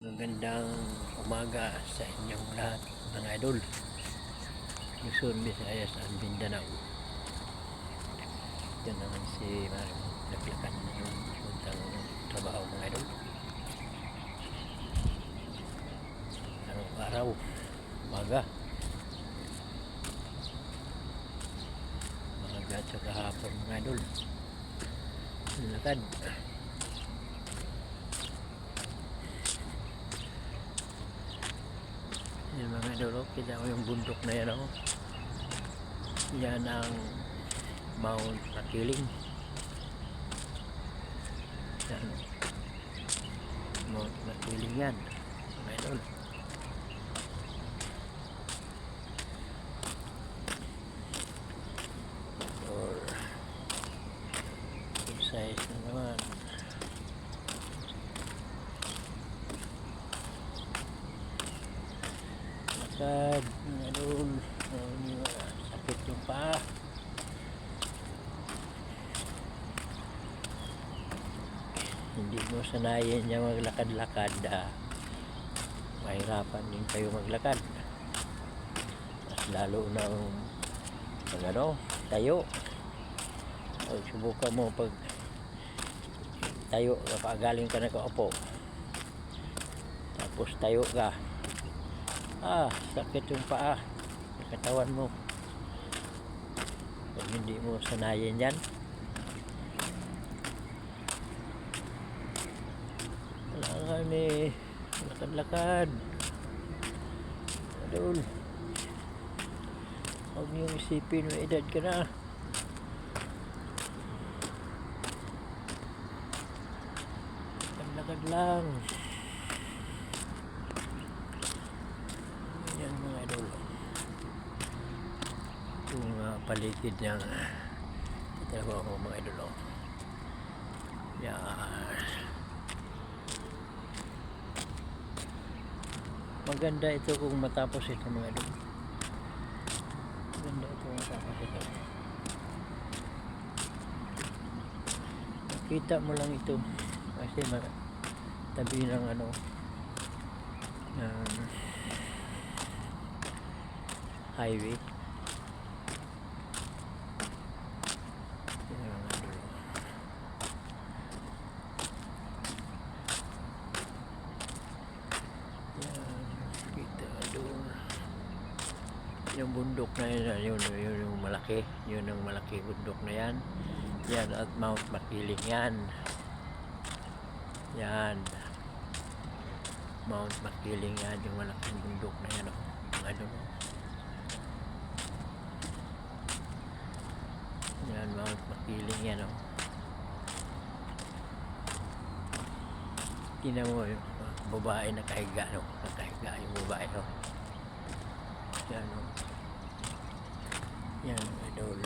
Magandang umaga sa inyong lahat mga idol. Luzon, Visayas at Mindanao. Yan naman si Maring naglakad na yung puntang trabaho mga idol. Anong araw? Umaga. Umaga at saka hapon mga idol. Lakad. Yan mga idol, kita ko yung bundok na yan ako. Yan ang Mount Makiling. Yan. Mount Makiling yan mga idol. Or size na naman. Lakad mga idol. Sakit yung paa. Hindi mo sanayin niya maglakad-lakad, mahirapan din kayo maglakad. Mas lalo na pag tayo. Pag subukan mo pag tayo, galing ka na kaupo, tapos tayo ka, sakit yung paa, katawan mo. Pag hindi mo sanayin yan, wala kami lakad-lakad idol. Huwag niyong isipin may edad ka na. Lakad lang yan mga idol. Itong paligid ng trabaho ko mga idol. Yan. Maganda ito kung matapos ito mga idol. Maganda ito kung matapos ito. Nakita mo lang ito kasi tabi ng highway. Yung bundok na yun, yun yung malaki, yun yung malaki bundok na yan. Yan at Mount Makiling yan. Yan Mount Makiling yan, yung malaking bundok na yan. Yan Mount Makiling yan. Tingnan mo yung babae nakahiga, nakahiga yung babae. Yan yan idol.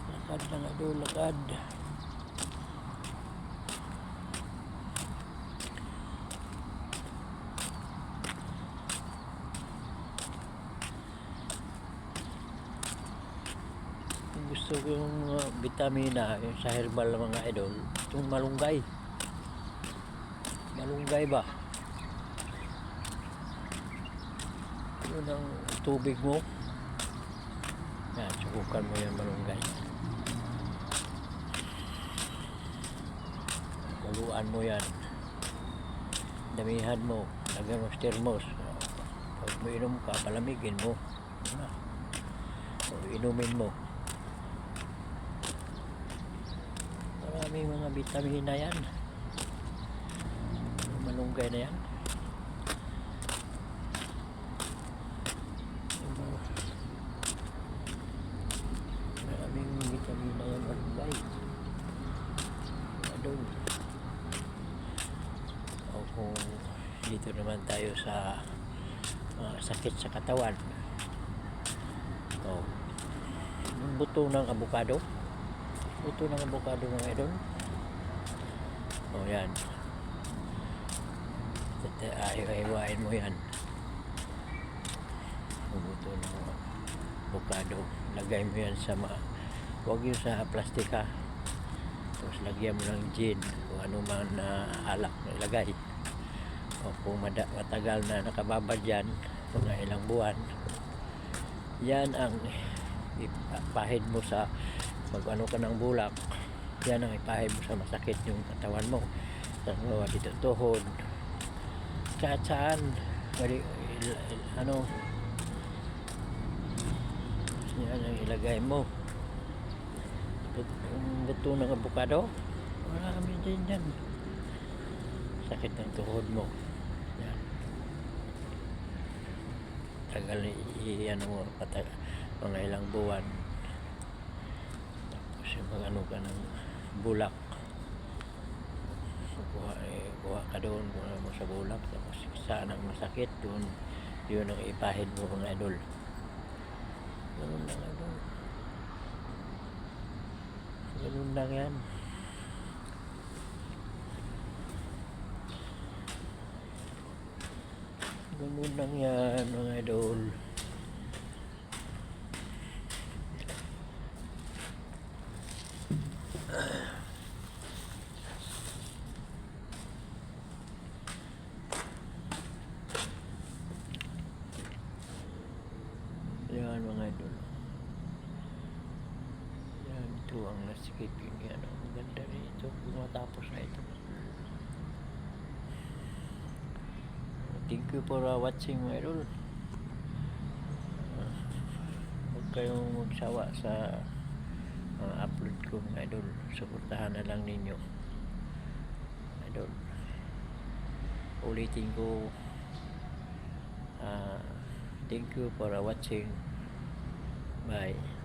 Lakad lang idol, lakad. Gusto ko yung vitamina yung sa herbal mga idol, itong malunggay ba, yun ang tubig mo yan, subukan mo yung malunggay, kuluan mo yan, damihan mo, lagyan mo thermos. Pag mo inom ka, palamigin mo o inumin mo. Maraming mga vitamina yan, malunggay na yan. Maraming vitamina yan malunggay idol. O kung dito naman tayo sa sakit sa katawan, buto ng avocado mga idol. Yan, ayaw-ayawain mo yan. Buto ng avocado, lagay mo yan sa huwag yun sa plastika, Tapos lagyan mo ng gin kung ano man na alak na ilagay. O kung matagal na nakababad yan, mga ilang buwan, yan ang ipahid mo sa pag ano ka ng bulak. Yan ang ipahid mo sa masakit yung katawan mo. Sa mga dito tuhod, kahit saan, ano, yan ang ilagay mo. Buto ng avocado, marami din yan. Sakit ng tuhod mo, yan. Tagal ano mo, mga ilang buwan. Tapos yung mga ano ka ng bulak, kuha ka doon, kuha mo sa bulak, tapos saan ang masakit doon, yun ang ipahid mo mga idol. Ganun lang idol, ganun lang yan. Ganun lang yan mga idol. Yan mga idol. Yan, ito ang landscaping yan. Ang ganda rin ito kung matapos na ito. Thank you for watching mga idol. Huwag kayong magsawa sa mga upload ko mga idol. Suportahan na lang ninyo idol. Ulitin ko, thank you for watching. Bye.